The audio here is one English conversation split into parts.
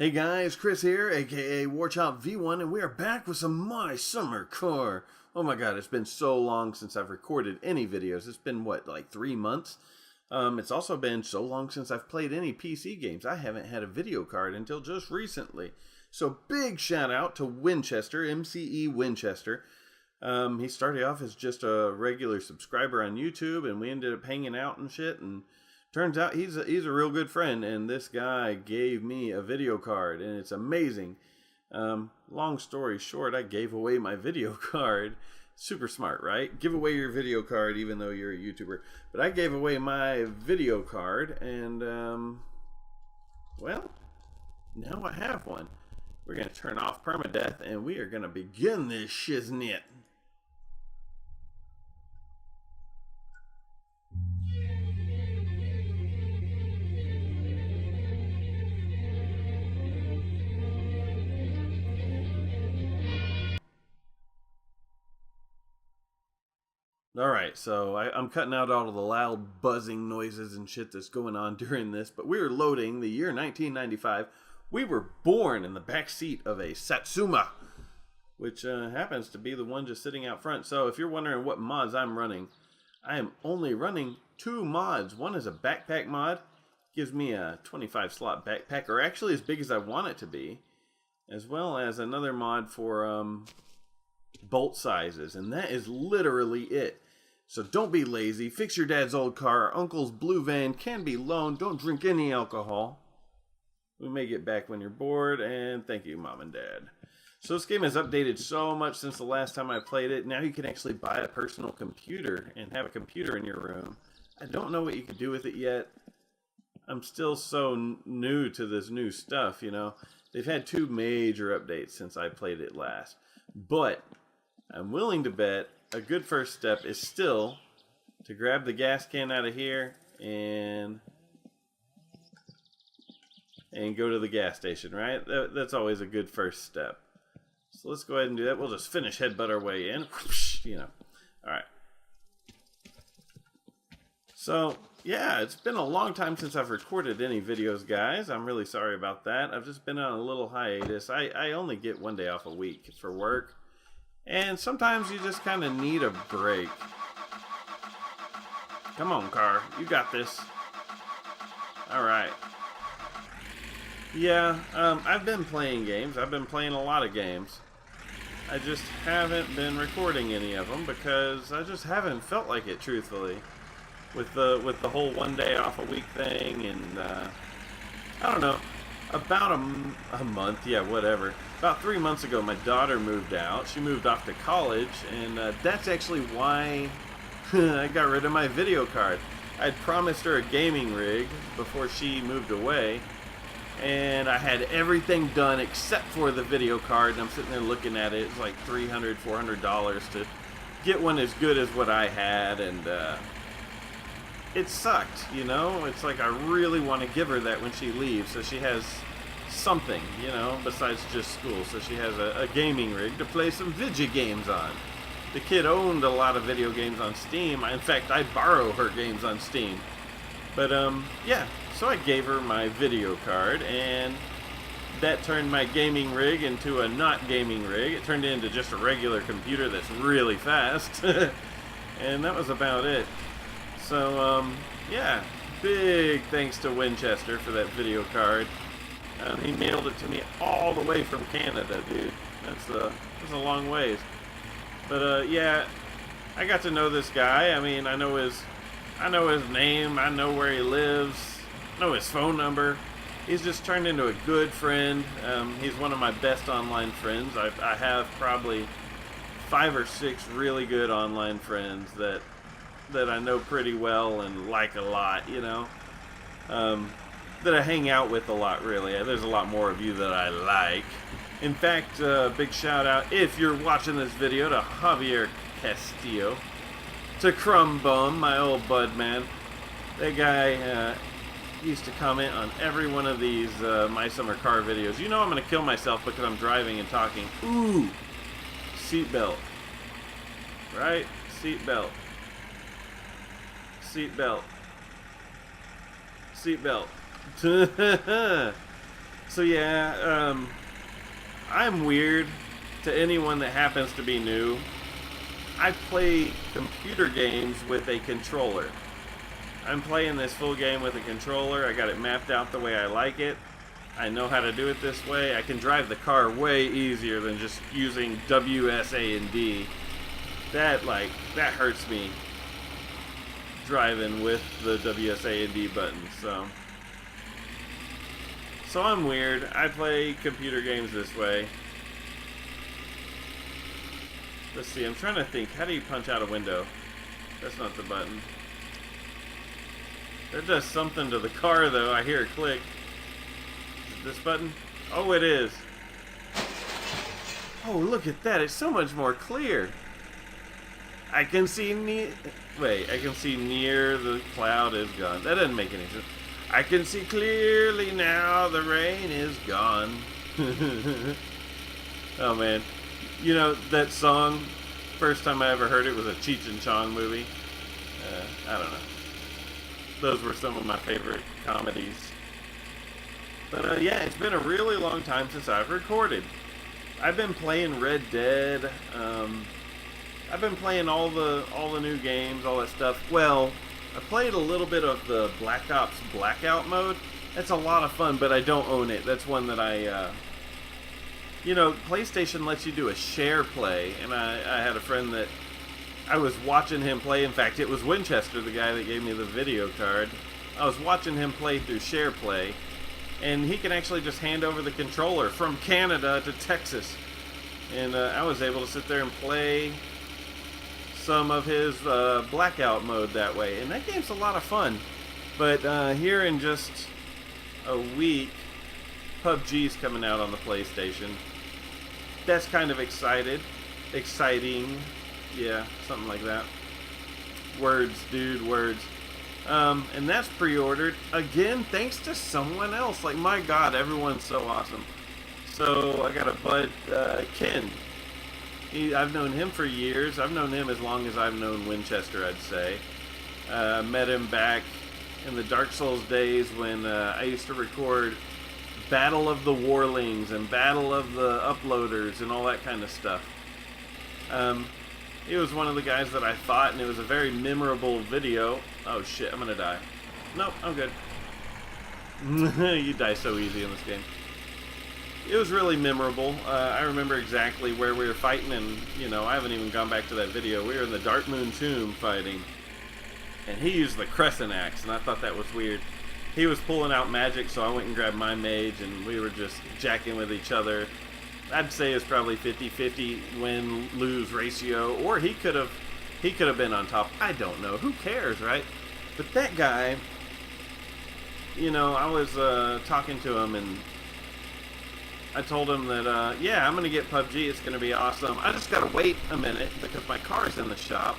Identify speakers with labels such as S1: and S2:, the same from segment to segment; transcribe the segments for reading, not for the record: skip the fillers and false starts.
S1: Hey guys, Chris here, aka Warchop V1, and we are back with some My Summer Car. Oh my god, it's been so long since I've recorded any videos. It's been, what, like 3 months? It's also been so long since I've played any PC games. I haven't had a video card until just recently. So big shout out to Winchester, MCE Winchester. He started off as just a regular subscriber on YouTube, and we ended up hanging out and shit, and turns out he's a real good friend, and this guy gave me a video card, and it's amazing. Long story short, I gave away my video card. Super smart, right? Give away your video card even though you're a YouTuber. But I gave away my video card, and, well, now I have one. We're going to turn off permadeath, and we are going to begin this shiznit. Alright, so I'm cutting out all of the loud buzzing noises and shit that's going on during this, but we are loading the year 1995. We were born in the back seat of a Satsuma, which happens to be the one just sitting out front. So if you're wondering what mods I'm running, I am only running 2 mods. One is a backpack mod, gives me a 25 slot backpack, or actually as big as I want it to be, as well as another mod for bolt sizes, and that is literally it. So don't be lazy. Fix your dad's old car. Uncle's blue van can be loaned. Don't drink any alcohol. We may get back when you're bored, and thank you, Mom and Dad. So this game has updated so much since the last time I played it. Now you can actually buy a personal computer and have a computer in your room. I don't know what you can do with it yet. I'm still so new to this new stuff, you know. They've had 2 major updates since I played it last. But I'm willing to bet a good first step is still to grab the gas can out of here and go to the gas station, right? That's always a good first step. So let's go ahead and do that. We'll just finish headbutt our way in. You know. Alright. So, yeah, it's been a long time since I've recorded any videos, guys. I'm really sorry about that. I've just been on a little hiatus. I only get 1 day off a week for work. And sometimes you just kind of need a break. Come on, car. You got this. Alright. Yeah, I've been playing games. I've been playing a lot of games. I just haven't been recording any of them because I just haven't felt like it, truthfully. With the whole 1 day off a week thing, and I don't know. About a month, yeah, whatever. About 3 months ago, my daughter moved out. She moved off to college, and that's actually why I got rid of my video card. I'd promised her a gaming rig before she moved away, and I had everything done except for the video card, and I'm sitting there looking at it. It's like $300, $400 to get one as good as what I had, and it sucked, you know? It's like I really want to give her that when she leaves, so she has something, you know, besides just school. So she has a gaming rig to play some video games on. The kid owned a lot of video games on Steam. In fact, I borrow her games on Steam. But, yeah, so I gave her my video card, and that turned my gaming rig into a not gaming rig. It turned it into just a regular computer that's really fast. And that was about it. So, yeah, big thanks to Winchester for that video card. He mailed it to me all the way from Canada, dude. That's a long ways. But, yeah, I got to know this guy. I mean, I know his name. I know where he lives. I know his phone number. He's just turned into a good friend. He's one of my best online friends. I have probably 5 or 6 really good online friends that I know pretty well and like a lot, you know, that I hang out with a lot, really. There's a lot more of you that I like. In fact, big shout out, if you're watching this video, to Javier Castillo, to Crumb Bum, my old bud, man. That guy used to comment on every one of these My Summer Car videos. You know I'm going to kill myself because I'm driving and talking. Ooh, seatbelt, right? Seatbelt. Seatbelt. Seatbelt. So yeah, I'm weird to anyone that happens to be new. I play computer games with a controller. I'm playing this full game with a controller. I got it mapped out the way I like it. I know how to do it this way. I can drive the car way easier than just using WSA and D. That hurts me driving with the WSA and D buttons. So I'm weird. I play computer games this way. Let's see, I'm trying to think. How do you punch out a window? That's not the button. That does something to the car, though. I hear it click. Is it this button? Oh, it is. Oh, look at that. It's so much more clear. I can see I can see near the cloud is gone. That doesn't make any sense. I can see clearly now the rain is gone. Oh, man. You know, that song, first time I ever heard it was a Cheech and Chong movie. I don't know. Those were some of my favorite comedies. But yeah, it's been a really long time since I've recorded. I've been playing Red Dead. I've been playing all the new games, all that stuff. Well, I played a little bit of the Black Ops Blackout mode. That's a lot of fun, but I don't own it. That's one that I... you know, PlayStation lets you do a share play, and I had a friend that I was watching him play. In fact, it was Winchester, the guy that gave me the video card. I was watching him play through share play, and he can actually just hand over the controller from Canada to Texas. And I was able to sit there and play some of his Blackout mode that way. And that game's a lot of fun. But here in just a week, PUBG's coming out on the PlayStation. That's kind of exciting. Yeah, something like that. Words, dude, words. And that's pre-ordered. Again, thanks to someone else. Like, my God, everyone's so awesome. So, I got a bud, Ken. I've known him for years. I've known him as long as I've known Winchester, I'd say. Met him back in the Dark Souls days when I used to record Battle of the Warlings and Battle of the Uploaders and all that kind of stuff. He was one of the guys that I thought, and it was a very memorable video. Oh shit, I'm gonna die. Nope, I'm good. You die so easy in this game. It was really memorable. I remember exactly where we were fighting, and you know, I haven't even gone back to that video. We were in the Dark Moon Tomb fighting, and he used the Crescent Axe, and I thought that was weird. He was pulling out magic, so I went and grabbed my mage, and we were just jacking with each other. I'd say it's probably 50-50 win-lose ratio, or he could have been on top. I don't know. Who cares, right? But that guy, you know, I was talking to him, and I told him that, yeah, I'm going to get PUBG. It's going to be awesome. I just got to wait a minute because my car's in the shop,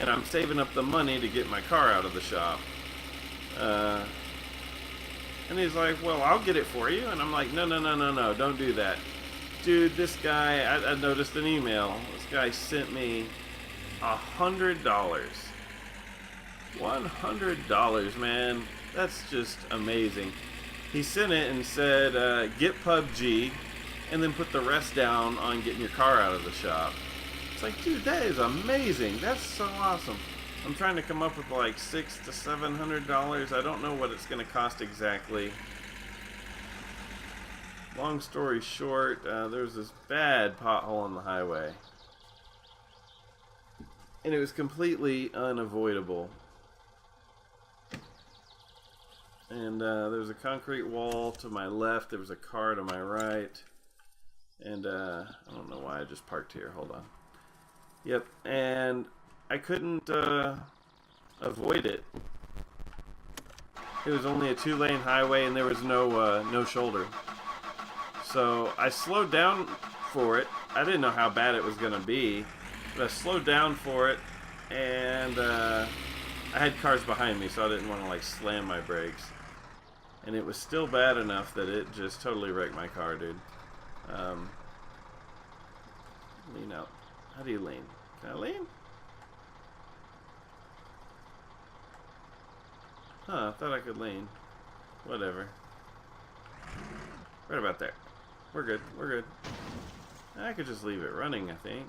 S1: and I'm saving up the money to get my car out of the shop. And he's like, well, I'll get it for you. And I'm like, no, don't do that. Dude, this guy, I noticed an email. This guy sent me $100. $100, man. That's just amazing. He sent it and said, get PUBG, and then put the rest down on getting your car out of the shop. It's like, dude, that is amazing. That's so awesome. I'm trying to come up with like $600 to $700. I don't know what it's going to cost exactly. Long story short, there was this bad pothole on the highway. And it was completely unavoidable. And there was a concrete wall to my left. There was a car to my right. And I don't know why I just parked here. Hold on. Yep. And I couldn't avoid it. It was only a 2-lane highway, and there was no shoulder. So I slowed down for it. I didn't know how bad it was going to be, but I slowed down for it, and I had cars behind me, so I didn't want to like slam my brakes. And it was still bad enough that it just totally wrecked my car, dude. Lean out. How do you lean? Can I lean? Huh, I thought I could lean. Whatever. Right about there. We're good. We're good. I could just leave it running, I think.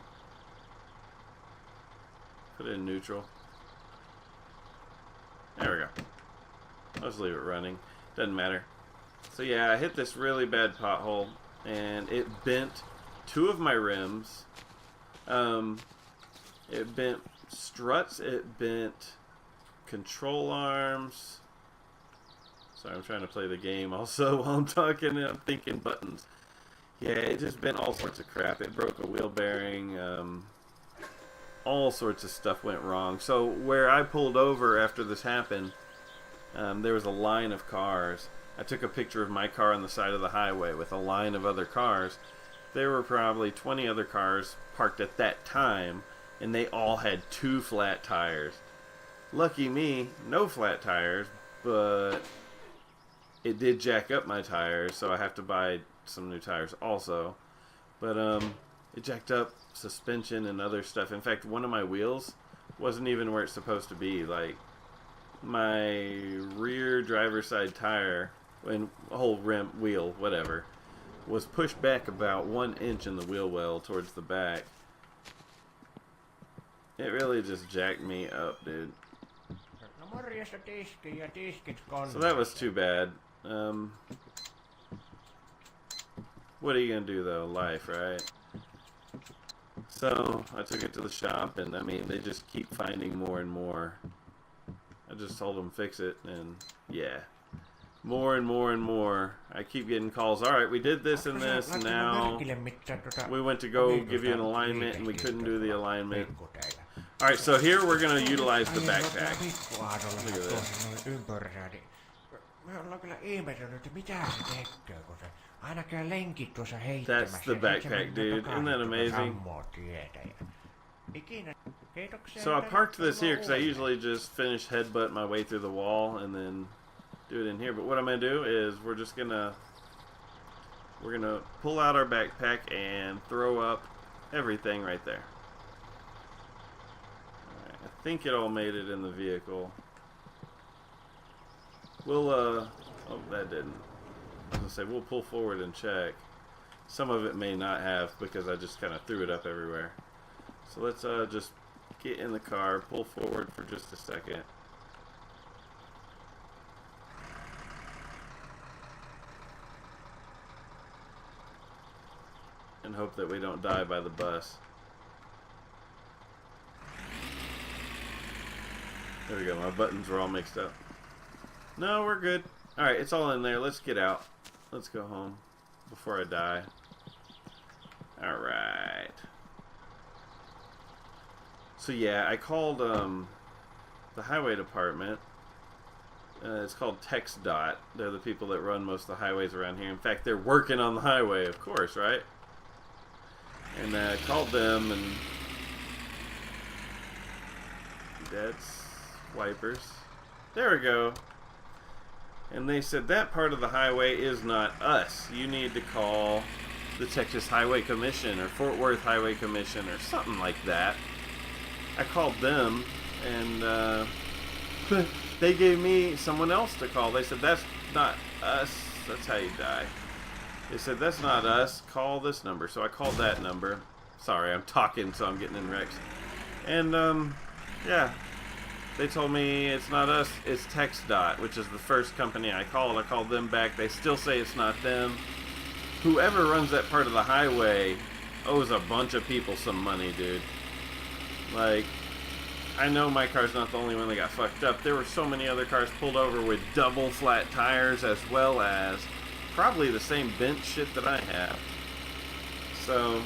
S1: Put it in neutral. There we go. I'll just leave it running. Doesn't matter. So yeah, I hit this really bad pothole, and it bent 2 of my rims. It bent struts. It bent control arms. Sorry, I'm trying to play the game also while I'm talking and I'm thinking buttons. Yeah, it just bent all sorts of crap. It broke a wheel bearing. All sorts of stuff went wrong. So where I pulled over after this happened, there was a line of cars. I took a picture of my car on the side of the highway with a line of other cars. There were probably 20 other cars parked at that time, and they all had 2 flat tires. Lucky me, no flat tires, but it did jack up my tires, so I have to buy some new tires also. But it jacked up suspension and other stuff. In fact, one of my wheels wasn't even where it's supposed to be. Like, my rear driver's side tire and whole rim wheel, whatever, was pushed back about 1 inch in the wheel well towards the back. It really just jacked me up, dude. So that was too bad. What are you gonna do though? Life, right? So I took it to the shop, and I mean, they just keep finding more and more. I just told them fix it, and yeah, more and more and more. I keep getting calls. All right, we did this and this, and now we went to go give you an alignment, and we couldn't do the alignment. All right, so here we're gonna utilize the backpack. Look at this. That's the backpack, dude. Isn't that amazing? So I parked this here because I usually just finish headbutt my way through the wall and then do it in here. But what I'm gonna do is we're gonna pull out our backpack and throw up everything right there. All right, I think it all made it in the vehicle. We'll oh, that didn't. I was gonna say we'll pull forward and check. Some of it may not have because I just kind of threw it up everywhere. So let's just get in the car, pull forward for just a second. And hope that we don't die by the bus. There we go, my buttons were all mixed up. No, we're good. Alright, it's all in there. Let's get out. Let's go home before I die. Alright. So yeah, I called the highway department. It's called TxDOT. They're the people that run most of the highways around here. In fact, they're working on the highway, of course, right? And I called them, and that's wipers. There we go. And they said that part of the highway is not us. You need to call the Texas Highway Commission or Fort Worth Highway Commission or something like that. I called them, and they gave me someone else to call. They said, that's not us. That's how you die. They said, that's not us. Call this number. So I called that number. Sorry, I'm talking, so I'm getting in wrecks. And, yeah. They told me it's not us, it's TxDOT, which is the first company I called. I called them back. They still say it's not them. Whoever runs that part of the highway owes a bunch of people some money, dude. Like, I know my car's not the only one that got fucked up. There were so many other cars pulled over with double flat tires, as well as probably the same bent shit that I have. So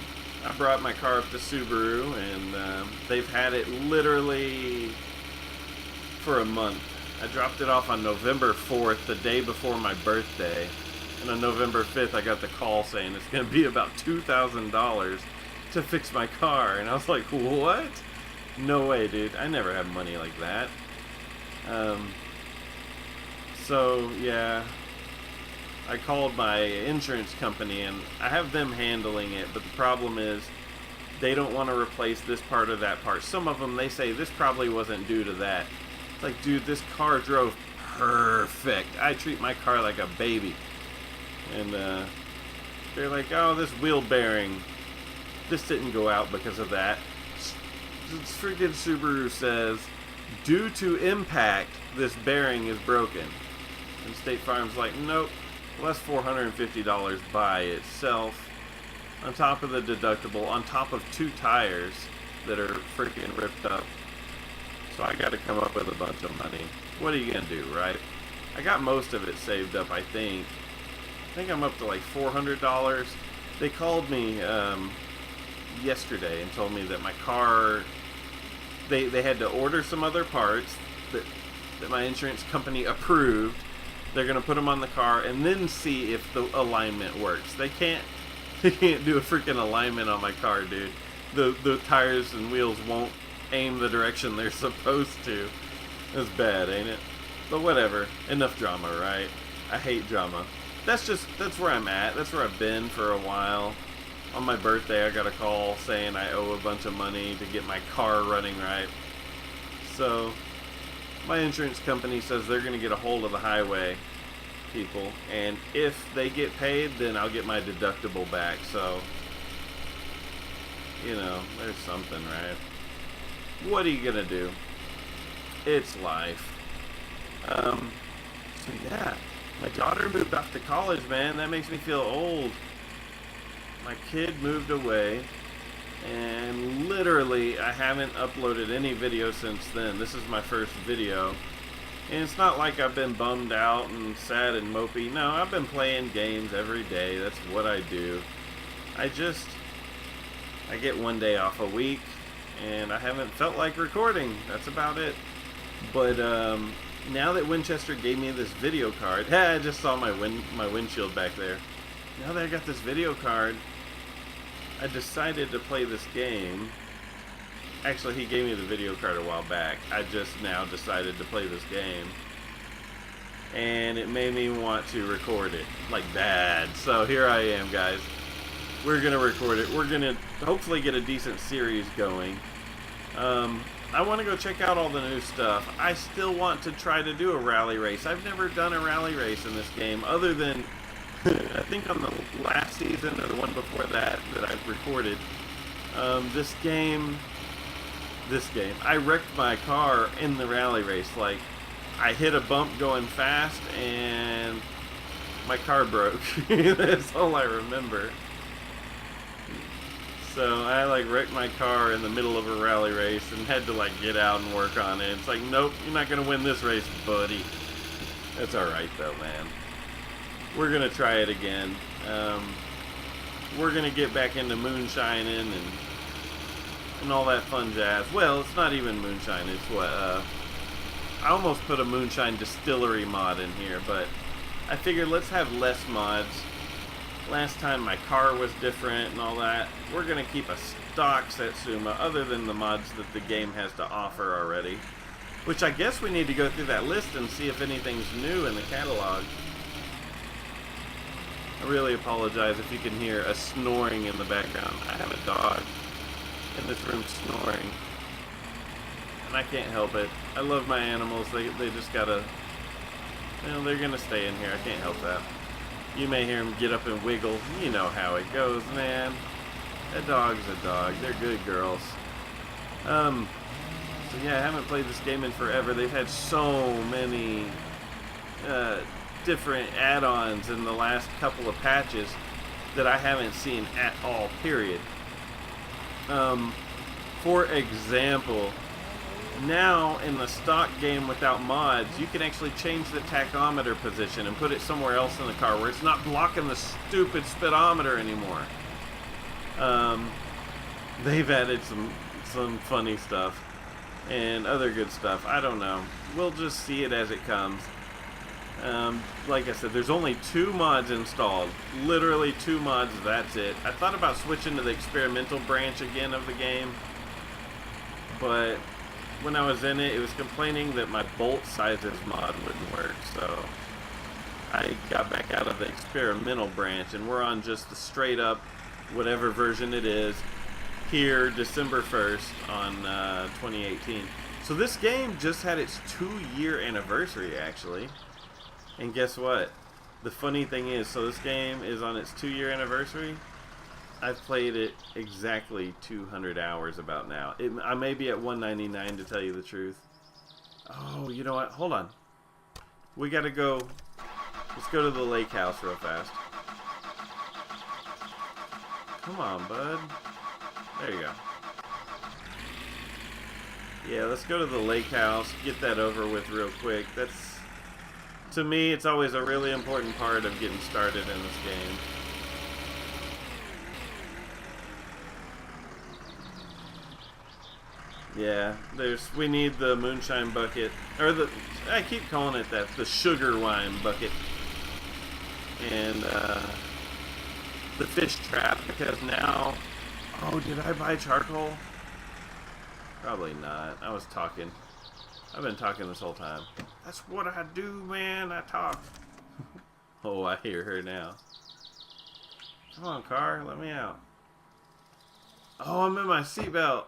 S1: I brought my car up to Subaru, and they've had it literally for a month. I dropped it off on November 4th, the day before my birthday. And on November 5th, I got the call saying it's going to be about $2,000 to fix my car. And I was like, what? No way, dude. I never have money like that. So, yeah. I called my insurance company, and I have them handling it. But the problem is, they don't want to replace this part or that part. Some of them, they say, this probably wasn't due to that. It's like, dude, this car drove perfect. I treat my car like a baby. And They're like, oh, this wheel bearing, this didn't go out because of that. This freaking Subaru says, due to impact, this bearing is broken. And State Farm's like, nope, well, that's $450 by itself. On top of the deductible, on top of 2 tires that are freaking ripped up. So I got to come up with a bunch of money. What are you going to do, right? I got most of it saved up, I think. I think I'm up to like $400. They called me yesterday and told me that my car, they had to order some other parts that my insurance company approved. They're going to put them on the car and then see if the alignment works. They can't do a freaking alignment on my car, dude. The tires and wheels won't aim the direction they're supposed to. That's bad, ain't it? But whatever. Enough drama, right? I hate drama. That's where I'm at. That's where I've been for a while. On my birthday, I got a call saying I owe a bunch of money to get my car running right. So, my insurance company says they're going to get a hold of the highway people, and if they get paid, then I'll get my deductible back. So, you know, there's something, right? What are you gonna do? It's life. So yeah, my daughter moved off to college, man. That makes me feel old. My kid moved away, and literally I haven't uploaded any video since then. This is my first video. And it's not like I've been bummed out and sad and mopey. No, I've been playing games every day. That's what I do. I get one day off a week, and I haven't felt like recording. That's about it. But now that Winchester gave me this video card, I just saw my windshield back there. Now that I got this video card, I decided to play this game. Actually, he gave me the video card a while back. I just now decided to play this game. And it made me want to record it. Like bad. So here I am, guys. We're going to record it. We're going to hopefully get a decent series going. I want to go check out all the new stuff. I still want to try to do a rally race. I've never done a rally race in this game other than, I think on the last season or the one before that I've recorded. This game, I wrecked my car in the rally race. Like, I hit a bump going fast and my car broke. That's all I remember. So I like wrecked my car in the middle of a rally race and had to like get out and work on it. It's like, nope, you're not gonna win this race, buddy. That's alright though, man. We're gonna try it again. We're gonna get back into moonshining and all that fun jazz. Well, it's not even moonshine. It's what I almost put a moonshine distillery mod in here, but I figured let's have less mods. Last time my car was different and all that. We're going to keep a stock Satsuma other than the mods that the game has to offer already. Which I guess we need to go through that list and see if anything's new in the catalog. I really apologize if you can hear a snoring in the background. I have a dog in this room snoring. And I can't help it. I love my animals. They just gotta... You know, they're gonna stay in here. I can't help that. You may hear them get up and wiggle. You know how it goes, man. A dog's a dog. They're good girls. So yeah, I haven't played this game in forever. They've had so many different add-ons in the last couple of patches that I haven't seen at all, period. For example, now in the stock game without mods, you can actually change the tachometer position and put it somewhere else in the car where it's not blocking the stupid speedometer anymore. They've added some funny stuff and other good stuff. I don't know. We'll just see it as it comes. Like I said, there's only 2 mods installed. Literally 2 mods, that's it. I thought about switching to the experimental branch again of the game, but when I was in it, it was complaining that my bolt sizes mod wouldn't work, so I got back out of the experimental branch, and we're on just the straight up whatever version it is here December 1st on 2018. So this game just had its 2-year anniversary, actually. And guess what? The funny thing is, so this game is on its 2-year anniversary. I've played it exactly 200 hours about now. I may be at 199 to tell you the truth. Oh, you know what? Hold on. We gotta go. Let's go to the lake house real fast. Come on, bud. There you go. Yeah, let's go to the lake house. Get that over with real quick. That's, to me, it's always a really important part of getting started in this game. Yeah, we need the moonshine bucket, or I keep calling it that, the sugar wine bucket, and the fish trap, because now, oh, did I buy charcoal? Probably not. I was talking. I've been talking this whole time. That's what I do, man. I talk. Oh, I hear her now. Come on, car. Let me out. Oh, I'm in my seatbelt.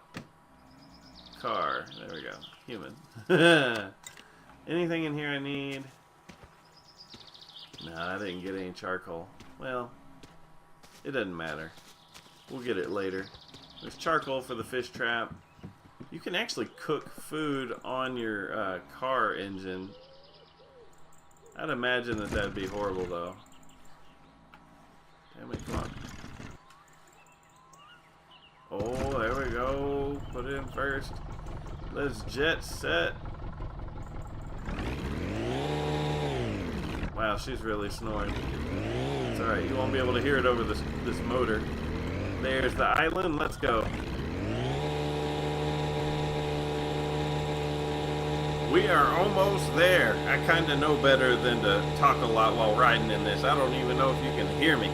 S1: Car. There we go. Human. Anything in here I need? No, I didn't get any charcoal. Well, it doesn't matter. We'll get it later. There's charcoal for the fish trap. You can actually cook food on your car engine. I'd imagine that that'd be horrible, though. Damn it, come on. Oh, there we go. Put it in first. Let's jet set. Wow, she's really snoring. It's alright, you won't be able to hear it over this motor. There's the island, let's go. We are almost there. I kinda know better than to talk a lot while riding in this. I don't even know if you can hear me.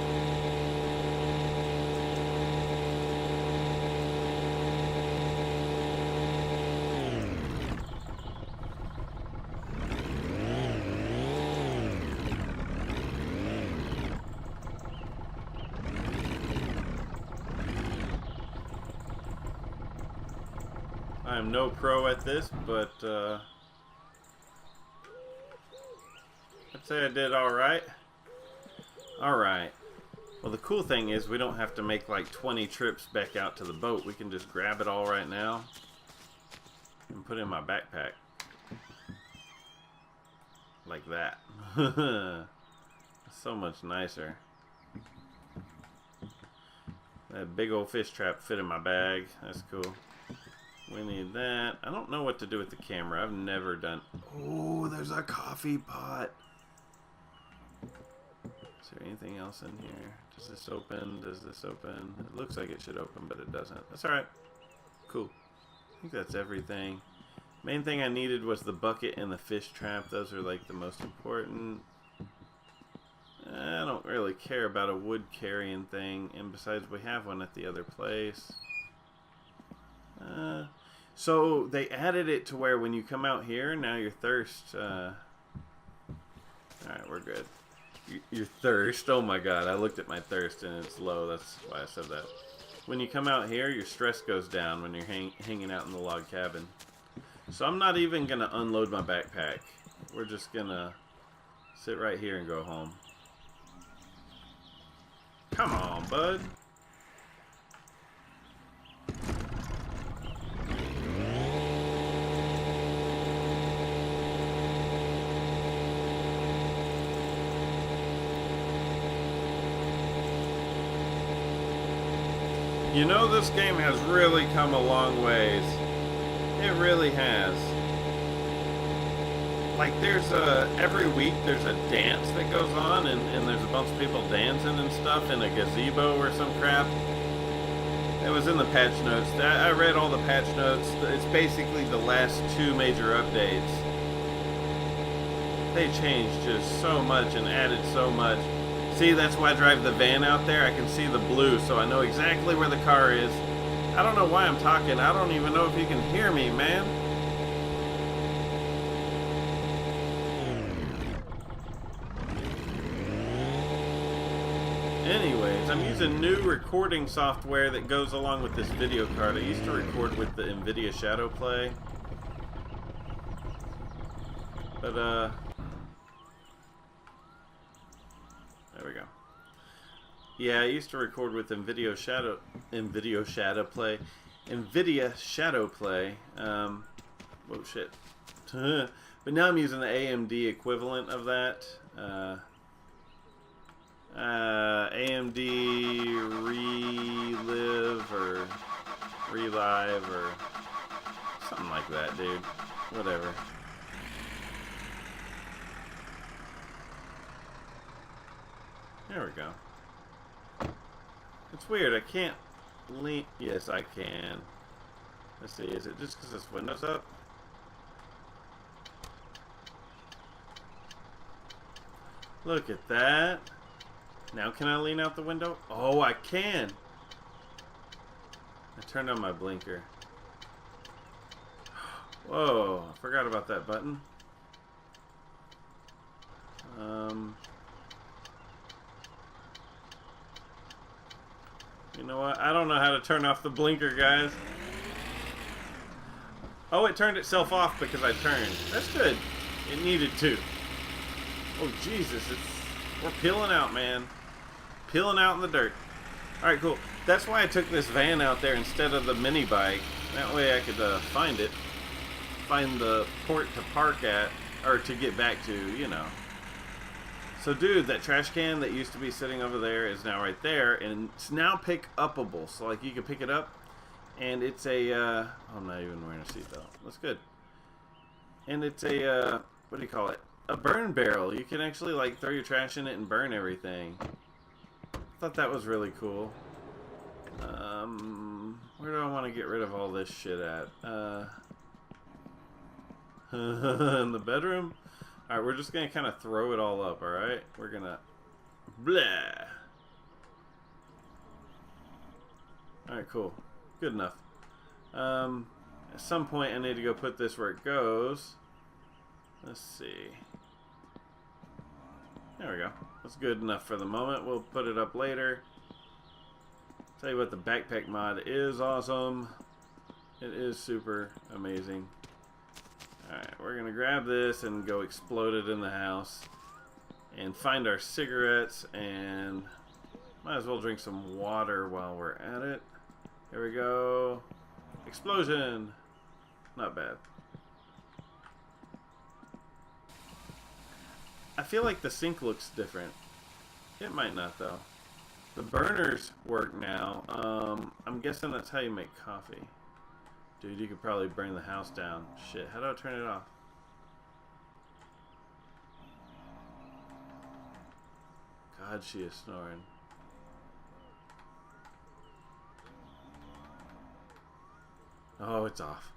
S1: I'm no pro at this, but I'd say I did alright. Alright. Well, the cool thing is we don't have to make like 20 trips back out to the boat. We can just grab it all right now and put it in my backpack. Like that. So much nicer. That big old fish trap fit in my bag. That's cool. We need that. I don't know what to do with the camera. I've never done... Oh, there's a coffee pot. Is there anything else in here? Does this open? Does this open? It looks like it should open, but it doesn't. That's alright. Cool. I think that's everything. Main thing I needed was the bucket and the fish trap. Those are like the most important. I don't really care about a wood carrying thing. And besides, we have one at the other place. So they added it to where when you come out here, now your thirst, alright, we're good. Your thirst, oh my god, I looked at my thirst and it's low, that's why I said that. When you come out here, your stress goes down when you're hanging out in the log cabin. So I'm not even going to unload my backpack. We're just going to sit right here and go home. Come on, bud. You know, this game has really come a long ways. It really has. Like, there's every week there's a dance that goes on, and there's a bunch of people dancing and stuff in a gazebo or some crap. It was in the patch notes. I read all the patch notes. It's basically the last 2 major updates. They changed just so much and added so much. See, that's why I drive the van out there. I can see the blue, so I know exactly where the car is. I don't know why I'm talking. I don't even know if you can hear me, man. Anyways, I'm using new recording software that goes along with this video card. I used to record with the NVIDIA Shadowplay. But, There we go. Yeah, I used to record with NVIDIA Shadow Play. Whoa, shit. But now I'm using the AMD equivalent of that. AMD Relive or Relive or something like that, dude. Whatever. There we go. It's weird, I can't lean. Yes, I can. Let's see, is it just because this window's up? Look at that. Now can I lean out the window? Oh, I can. I turned on my blinker. Whoa, I forgot about that button. You know what? I don't know how to turn off the blinker, guys. Oh, it turned itself off because I turned. That's good. It needed to. Oh, Jesus. We're peeling out, man. Peeling out in the dirt. Alright, cool. That's why I took this van out there instead of the mini bike. That way I could find it. Find the port to park at, or to get back to, you know. So, dude, that trash can that used to be sitting over there is now right there, and it's now pick-upable. So, like, you can pick it up, and it's a, I'm not even wearing a seatbelt. That's good. And it's a, what do you call it? A burn barrel. You can actually, like, throw your trash in it and burn everything. I thought that was really cool. Where do I want to get rid of all this shit at? In the bedroom? Alright, we're just going to kind of throw it all up, alright? We're going to... Blah! Alright, cool. Good enough. At some point, I need to go put this where it goes. Let's see. There we go. That's good enough for the moment. We'll put it up later. Tell you what, the backpack mod is awesome. It is super amazing. Alright, we're going to grab this and go explode it in the house. And find our cigarettes and might as well drink some water while we're at it. Here we go. Explosion! Not bad. I feel like the sink looks different. It might not, though. The burners work now. I'm guessing that's how you make coffee. Dude, you could probably burn the house down. Shit, how do I turn it off? God, she is snoring. Oh, it's off.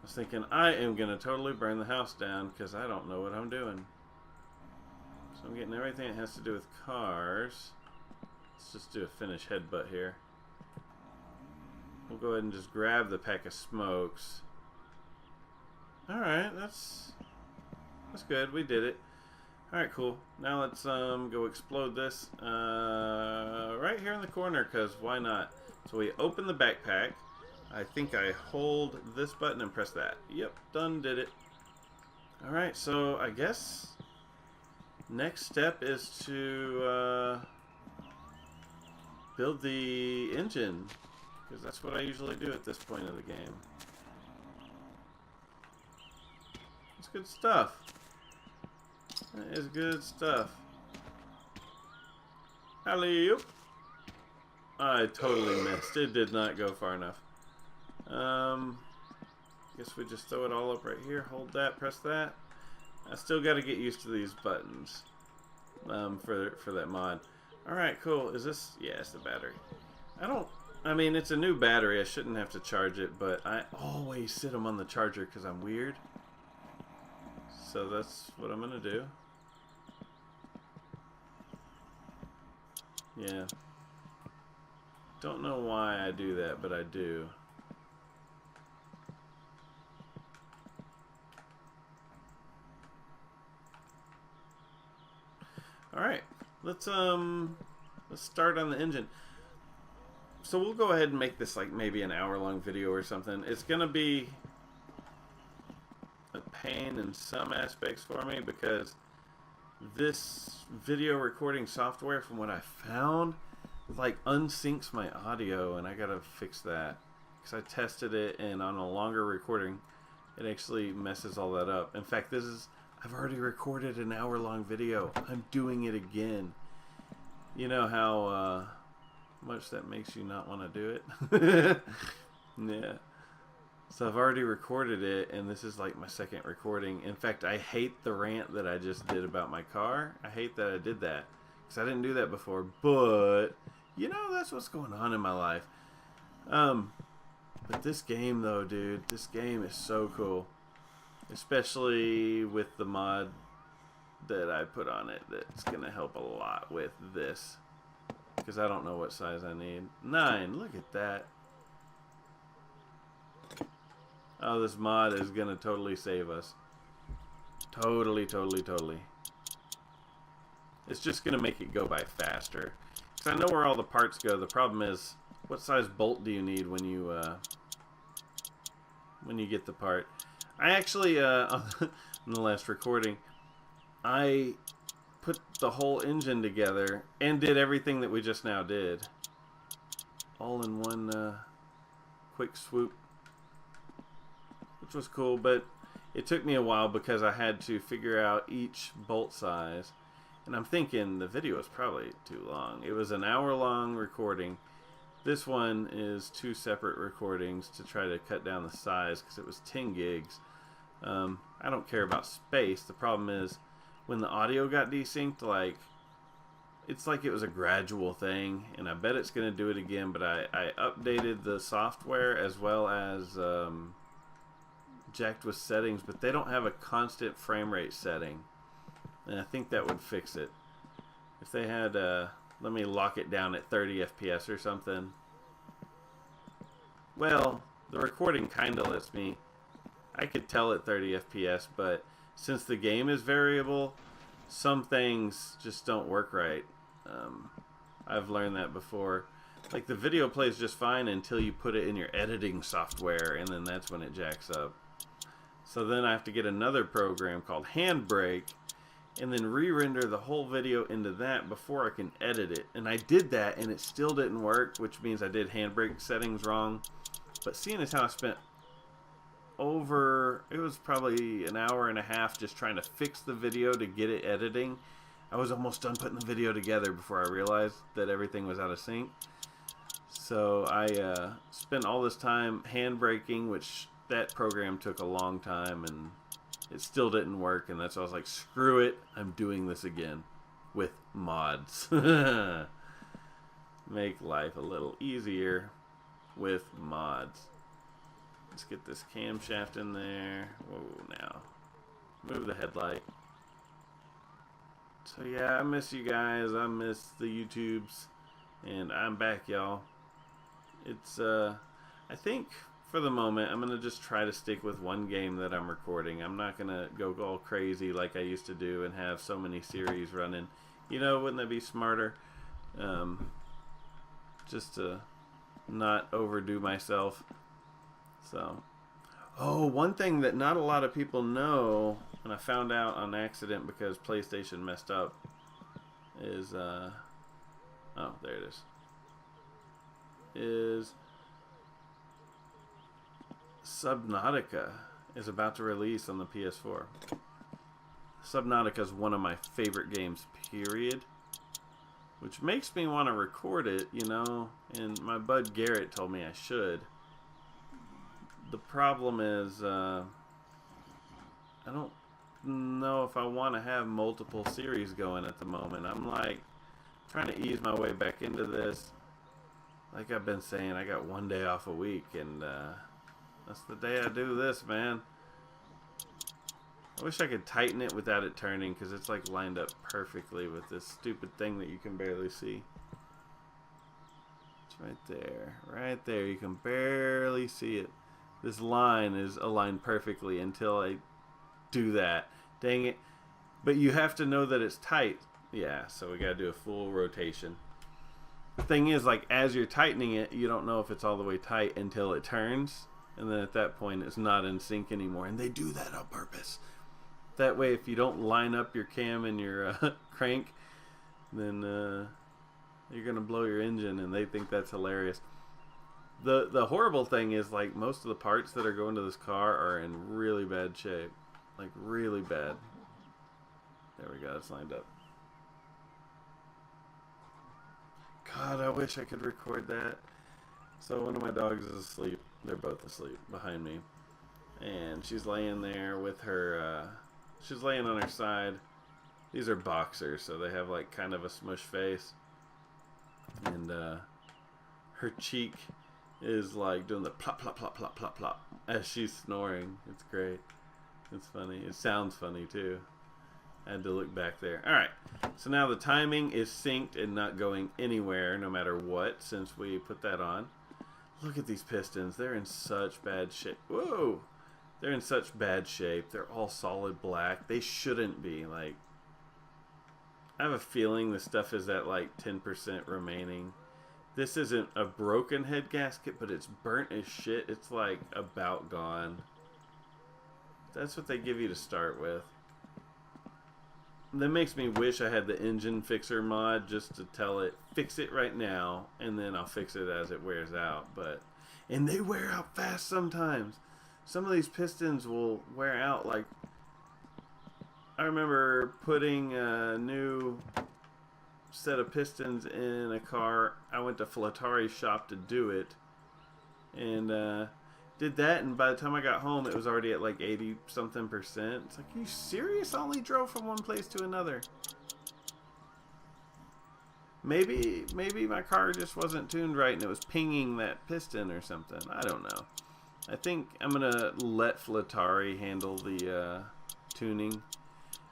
S1: I was thinking I am going to totally burn the house down because I don't know what I'm doing. So I'm getting everything that has to do with cars. Let's just do a finish headbutt here. We'll go ahead and just grab the pack of smokes. Alright, that's good. We did it. Alright, cool. Now let's go explode this right here in the corner, because why not? So we open the backpack. I think I hold this button and press that. Yep, done, did it. Alright, so I guess next step is to build the engine, because that's what I usually do at this point of the game. It's good stuff. That is good stuff. Alley-oop. I totally missed. It did not go far enough. Guess we just throw it all up right here. Hold that, press that. I still got to get used to these buttons for that mod. Alright, cool. Is this... yeah, it's the battery. I mean, it's a new battery. I shouldn't have to charge it, but I always sit them on the charger because I'm weird. So that's what I'm going to do. Yeah. Don't know why I do that, but I do. Alright, let's start on the engine. So we'll go ahead and make this like maybe an hour-long video or something. It's gonna be a pain in some aspects for me because this video recording software, from what I found, like unsyncs my audio, and I gotta fix that because I tested it, and on a longer recording it actually messes all that up. In fact, I've already recorded an hour-long video. I'm doing it again. You know how much that makes you not want to do it? Yeah. So I've already recorded it, and this is like my second recording. In fact, I hate the rant that I just did about my car. I hate that I did that because I didn't do that before. But you know, that's what's going on in my life. But this game, though, dude, this game is so cool, especially with the mod that I put on it. That's gonna help a lot with this because I don't know what size I need. 9. Look at that. Oh, this mod is gonna totally save us. Totally. It's just gonna make it go by faster. Cause I know where all the parts go. The problem is, what size bolt do you need when you get the part? I actually in the last recording, I put the whole engine together and did everything that we just now did, all in one quick swoop, which was cool, but it took me a while because I had to figure out each bolt size, and I'm thinking the video is probably too long. It was an hour-long recording. This one is 2 separate recordings to try to cut down the size because it was 10 gigs. I don't care about space. The problem is when the audio got desynced, like, it's like it was a gradual thing, and I bet it's going to do it again, but I updated the software as well as jacked with settings, but they don't have a constant frame rate setting, and I think that would fix it. If they had, let me lock it down at 30 FPS or something. Well, the recording kind of lets me. I could tell at 30 FPS, but since the game is variable, some things just don't work right. I've learned that before. Like, the video plays just fine until you put it in your editing software, and then that's when it jacks up. So then I have to get another program called Handbrake, and then re-render the whole video into that before I can edit it. And I did that, and it still didn't work, which means I did Handbrake settings wrong. But seeing as how I spent it was probably an hour and a half just trying to fix the video to get it editing, I was almost done putting the video together before I realized that everything was out of sync. So I spent all this time handbraking, which that program took a long time, and it still didn't work, and that's why I was like, screw it, I'm doing this again with mods. Make life a little easier with mods. Let's get this camshaft in there. Whoa, now. Move the headlight. So yeah, I miss you guys. I miss the YouTubes. And I'm back, y'all. It's, I think for the moment, I'm going to just try to stick with one game that I'm recording. I'm not going to go all crazy like I used to do and have so many series running. You know, wouldn't that be smarter? Just to not overdo myself. So, oh, one thing that not a lot of people know, and I found out on accident because PlayStation messed up, is, oh, there it is Subnautica is about to release on the PS4. Subnautica is one of my favorite games, period. Which makes me want to record it, you know, and my bud Garrett told me I should. The problem is, I don't know if I want to have multiple series going at the moment. I'm like trying to ease my way back into this. Like I've been saying, I got one day off a week, and that's the day I do this, man. I wish I could tighten it without it turning, because it's like lined up perfectly with this stupid thing that you can barely see. It's right there. Right there. You can barely see it. This line is aligned perfectly until I do that. Dang it. But you have to know that it's tight. Yeah, so we gotta do a full rotation. The thing is, like, as you're tightening it, you don't know if it's all the way tight until it turns. And then at that point, it's not in sync anymore. And they do that on purpose. That way, if you don't line up your cam and your crank, then you're gonna blow your engine, and they think that's hilarious. The horrible thing is, like, most of the parts that are going to this car are in really bad shape, like really bad. There we go. It's lined up. God, I wish I could record that. So one of my dogs is asleep. They're both asleep behind me, and she's laying there with her. She's laying on her side. These are boxers, so they have like kind of a smush face, and her cheek is like doing the plop plop plop plop plop plop as she's snoring. It's great. It's funny. It sounds funny too. I had to look back there. Alright, so now the timing is synced and not going anywhere no matter what since we put that on. Look at these pistons. They're in such bad shape. Whoa! They're in such bad shape. They're all solid black. They shouldn't be. Like, I have a feeling this stuff is at like 10% remaining. This isn't a broken head gasket, but it's burnt as shit. It's like about gone. That's what they give you to start with. That makes me wish I had the engine fixer mod just to tell it, fix it right now, and then I'll fix it as it wears out. And they wear out fast sometimes. Some of these pistons will wear out. Like, I remember putting a new set of pistons in a car. I went to Flatari's shop to do it, and did that, and by the time I got home, it was already at like 80-something%. It's like, are you serious? I only drove from one place to another. Maybe my car just wasn't tuned right and it was pinging that piston or something. I don't know. I think I'm gonna let Flatari handle the tuning.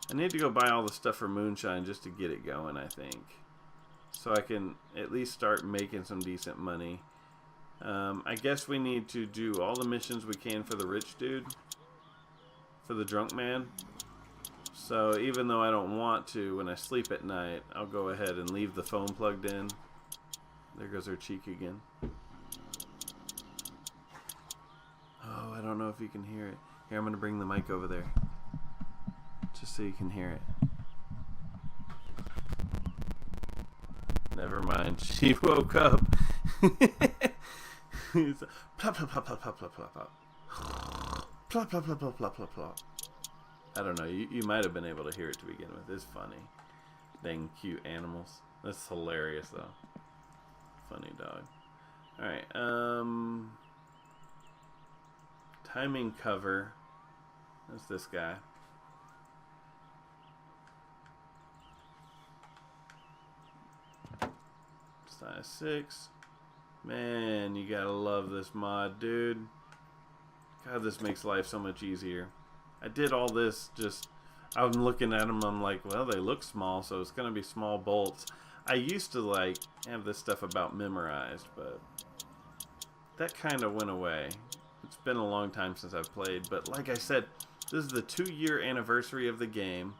S1: I need to go buy all the stuff for Moonshine just to get it going, I think, so I can at least start making some decent money. I guess we need to do all the missions we can for the rich dude, for the drunk man. So even though I don't want to, when I sleep at night, I'll go ahead and leave the phone plugged in. There goes her cheek again. Oh, I don't know if you can hear it. Here, I'm going to bring the mic over there, just so you can hear it. Never mind. She woke up. It's plop plop plop plop plop plop plop plop plop plop plop plop plop plop plop. I don't know. You might have been able to hear it to begin with. It's funny. Dang cute animals. That's hilarious though. Funny dog. All right. Timing cover. That's this guy. Size 6. Man, you gotta love this mod, dude. God, this makes life so much easier. I did all this just... I'm looking at them, I'm like, well, they look small, so it's gonna be small bolts. I used to, like, have this stuff about memorized, but that kind of went away. It's been a long time since I've played, but like I said, this is the 2-year anniversary of the game.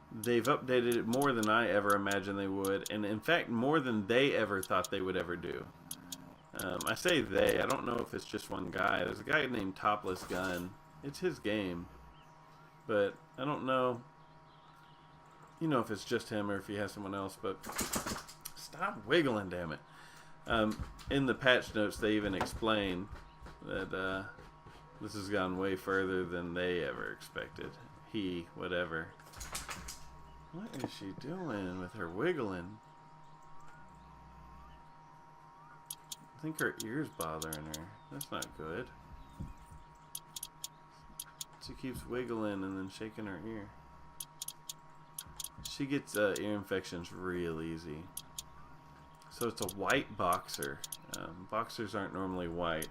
S1: They've updated it more than I ever imagined they would, and in fact, more than they ever thought they would ever do. I say they, I don't know if it's just one guy. There's a guy named Topless Gun. It's his game, but I don't know, you know, if it's just him or if he has someone else. But stop wiggling, damn it. In the patch notes, they even explain that this has gone way further than they ever expected. Whatever. What is she doing with her wiggling? I think her ear's bothering her. That's not good. She keeps wiggling and then shaking her ear. She gets ear infections real easy. So it's a white boxer. Boxers aren't normally white.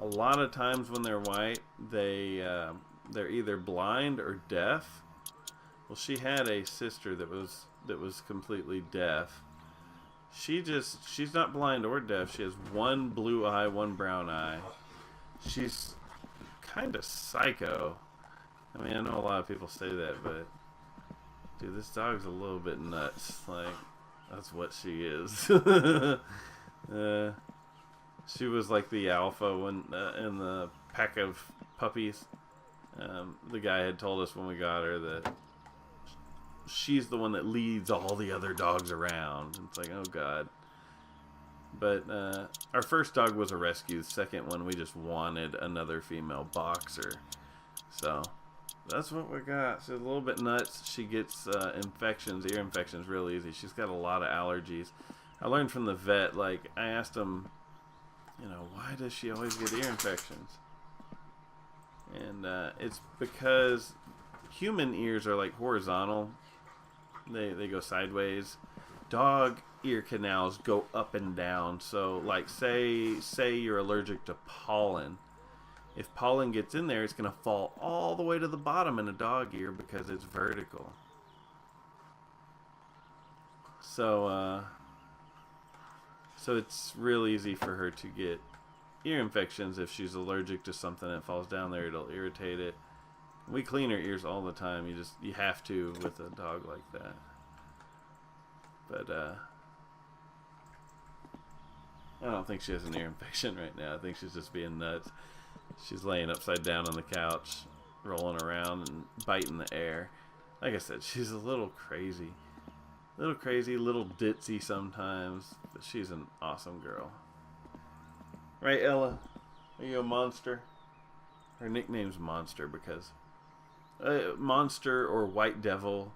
S1: A lot of times when they're white, they're either blind or deaf. Well, she had a sister that was completely deaf. She's not blind or deaf. She has one blue eye, one brown eye. She's kind of psycho. I mean, I know a lot of people say that, but dude, this dog's a little bit nuts. Like, that's what she is. She was like the alpha when in the pack of puppies. The guy had told us when we got her that she's the one that leads all the other dogs around. It's like, oh god. But our first dog was a rescue. The second one, we just wanted another female boxer. So that's what we got. She's a little bit nuts. She gets infections, ear infections, real easy. She's got a lot of allergies. I learned from the vet, like, I asked him, you know, why does she always get ear infections? And it's because human ears are like horizontal. They go sideways. Dog ear canals go up and down. So like say you're allergic to pollen. If pollen gets in there, it's going to fall all the way to the bottom in a dog ear because it's vertical. So it's real easy for her to get ear infections. If she's allergic to something that falls down there, it'll irritate it. We clean her ears all the time. You have to with a dog like that. But I don't think she has an ear infection right now. I think she's just being nuts. She's laying upside down on the couch, rolling around and biting the air. Like I said, she's a little crazy. Little crazy, little ditzy sometimes, but she's an awesome girl. Right, Ella? Are you a monster? Her nickname's Monster because Monster or White Devil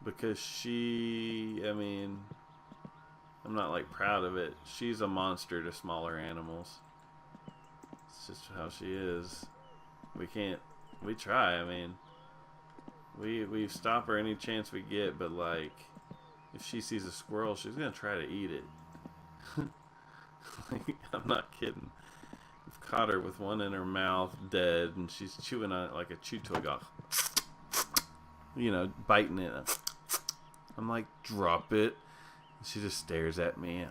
S1: because she, I mean, I'm not like proud of it. She's a monster to smaller animals. It's just how she is. We try, I mean, we stop her any chance we get, but like, if she sees a squirrel, she's gonna try to eat it. Like, I'm not kidding. We've caught her with one in her mouth, dead, and she's chewing on it like a chew toy, you know, biting it. I'm like, drop it. And she just stares at me.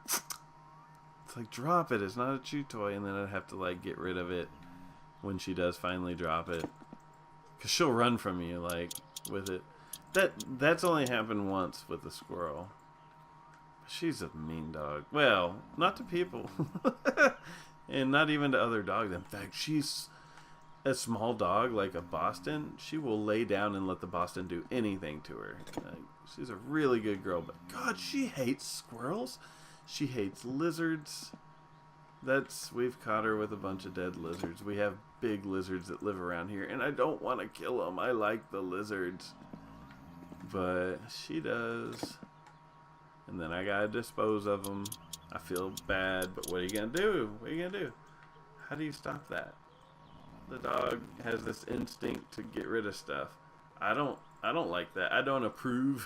S1: It's like, drop it. It's not a chew toy. And then I'd have to like get rid of it when she does finally drop it, because she'll run from you like with it. That's only happened once with the squirrel. She's a mean dog. Well, not to people. And not even to other dogs. In fact, she's a small dog like a Boston. She will lay down and let the Boston do anything to her. Like, she's a really good girl, but God, she hates squirrels. She hates lizards. We've caught her with a bunch of dead lizards. We have big lizards that live around here, and I don't want to kill them. I like the lizards. But she does. And then I gotta dispose of them. I feel bad, but what are you gonna do? What are you gonna do? How do you stop that? The dog has this instinct to get rid of stuff. I don't like that. I don't approve.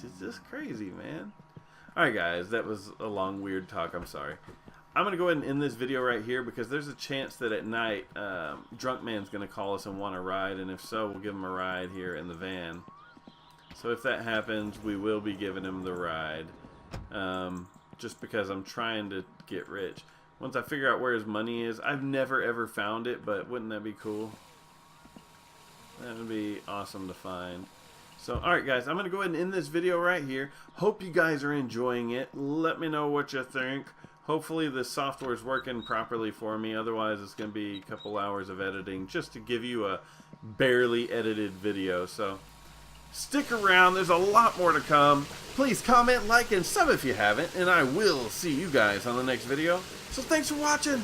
S1: She's just crazy, man. Alright guys, that was a long weird talk. I'm sorry. I'm gonna go ahead and end this video right here because there's a chance that at night Drunk Man's gonna call us and want a ride, and if so, we'll give him a ride here in the van. So if that happens, we will be giving him the ride. Just because I'm trying to get rich. Once I figure out where his money is, I've never ever found it, but wouldn't that be cool? That would be awesome to find. So, alright guys, I'm going to go ahead and end this video right here. Hope you guys are enjoying it. Let me know what you think. Hopefully the software is working properly for me. Otherwise, it's going to be a couple hours of editing just to give you a barely edited video. So, stick around, there's a lot more to come. Please comment, like, and sub if you haven't, and I will see you guys on the next video. So thanks for watching.